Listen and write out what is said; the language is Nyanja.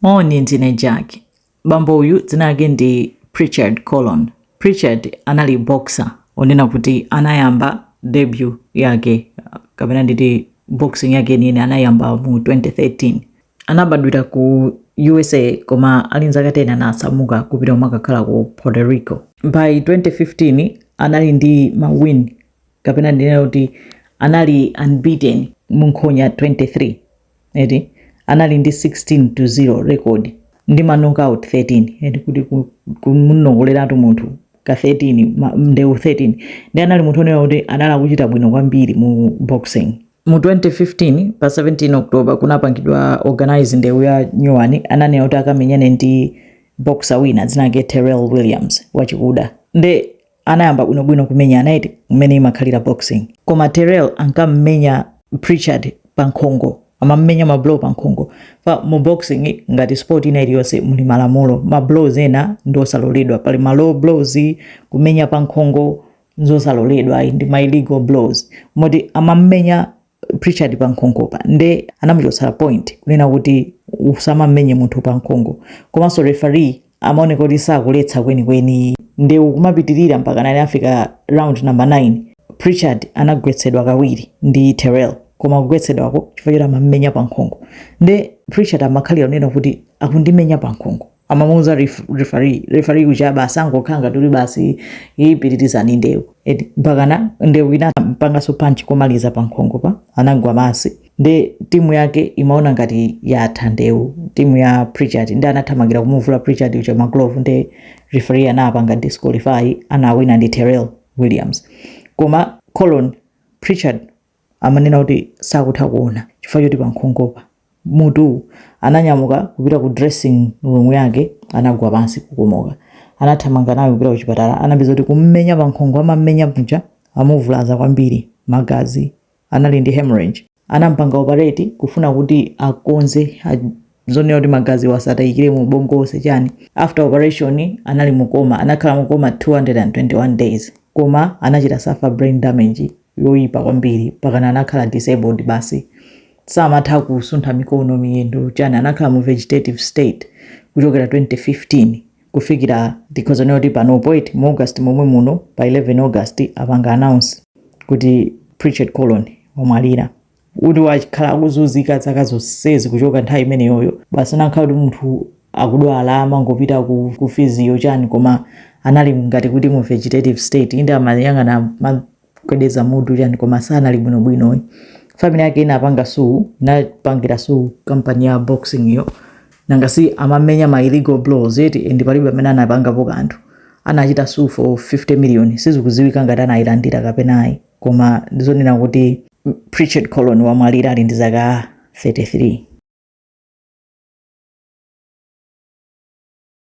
Moni ndine Jack. Bambo uyu dzina lake ndi Pritchard Colon. Pritchard anali boxer onena kuti anayamba debut yake kapena nditi boxing yake nini anayamba mu 2013. Anabadwira ku USA koma ali nzaka 10 anasamuka kupita umakakhala ku Puerto Rico. By 2015 anali ndi mawin kapena ndinena kuti anali unbeaten mu nkhonya 23. Eti anali ndi 16-0 record ndi ma knockout 13 eti kuti kumunongoleratu munthu ka 13 ndeu 13 ndi anali munthu onena kuti anali akuchita bwino kwambiri mu boxing. Mu 2015 pa 17 October kunapangidwa organize ndeu ya nyuwani ananena kuti akamenyane ndi boxer wina dzina lake Terrell Williams wachikuda. Nde anayamba bwinobwino kumenyana eti mmene imakhalira boxing. Koma Terrell ankamenya Pritchard pa nkhongo. Amamenya ma blow pa nkhongo. Fa mu boxing ngati sport ina iliyonse muli malamulo. Ma blows ena ndosaloledwa. Pali ma low blows kumenya pa nkhongo nzosaloledwa ndi ma illegal blows. Moti amamenya Pritchard pa nkhongo pa. Nde anamuchotsera point kunena kuti usamamenye munthu pa nkhongo. Komanso referee amaoneka kuti sakuletsa kwenikweni. Nde ukumapitirira mpaka nani afika round number 9. Pritchard anagwetsedwa kawiri ndi Terrell. Koma kugwetsedwako chifukwa amamenya pa nkhongo. Nde Pritchard amakhalira unena kuti akundimenya pa nkhongo. Amamuuza referee kuja basi angokhala tuli basi ipitirizani ndewu. Mpakana ndewu inapanganso punch komaliza pa nkhongo pa anagwa masi. Nde timu yake imaona ngati yatha ndewu. Timu ya Pritchard ndi anathamangira kumuvula Pritchard ucha maglove nde referee anapanga disqualify anawina ndi Terrell Williams. Koma Colon Pritchard amanena kuti sakutha kuona chifukwa choti pa nkhongopa mutu ananyamuka kupita ku dressing room yake anagwa pansi kukomoka. Anathamanga nayo kupita ku chipatala anapeza kuti kummenya pa nkhongo amamenya muja amuvulaza kwambiri magazi anali ndi hemorrhage. Anampanga operate kufuna kuti akonze zonena kuti magazi wasatayikire mu bongo onse chani. After operation anali mukoma anakhala mukoma 221 days. Koma anachita suffer brain damage yoyipa kwambiri pakana anakhala disabled basi samatha kusuntha mikono miyendo chani anakhala mu vegetative state kuchokera 2015 kufikira ndikhozana kuti pano point mu August momwe muno pa 11 August apanga announce kuti Pritchard Colon wamwalira. Kuti wakhala akuzunzika zaka zonsezi kuchoka nthawi imeneyoyo basi anakhala kuti munthu akudwala amangopita ku physio chani koma anali ngati kuti mu vegetative state inde amayang'ana kwedeza mudu yani koma sana libwinobwino. Family yake inapanga inapangira company ya boxing yo nangasi amamenya ma illegal blows eti ndi palibe amene anapangapo kanthu anachita for 50 million sizikuziwika ngati anayilandira kapena ayi koma ndizonena kuti Pritchard Colon wamwalira ali ndi zaka 33.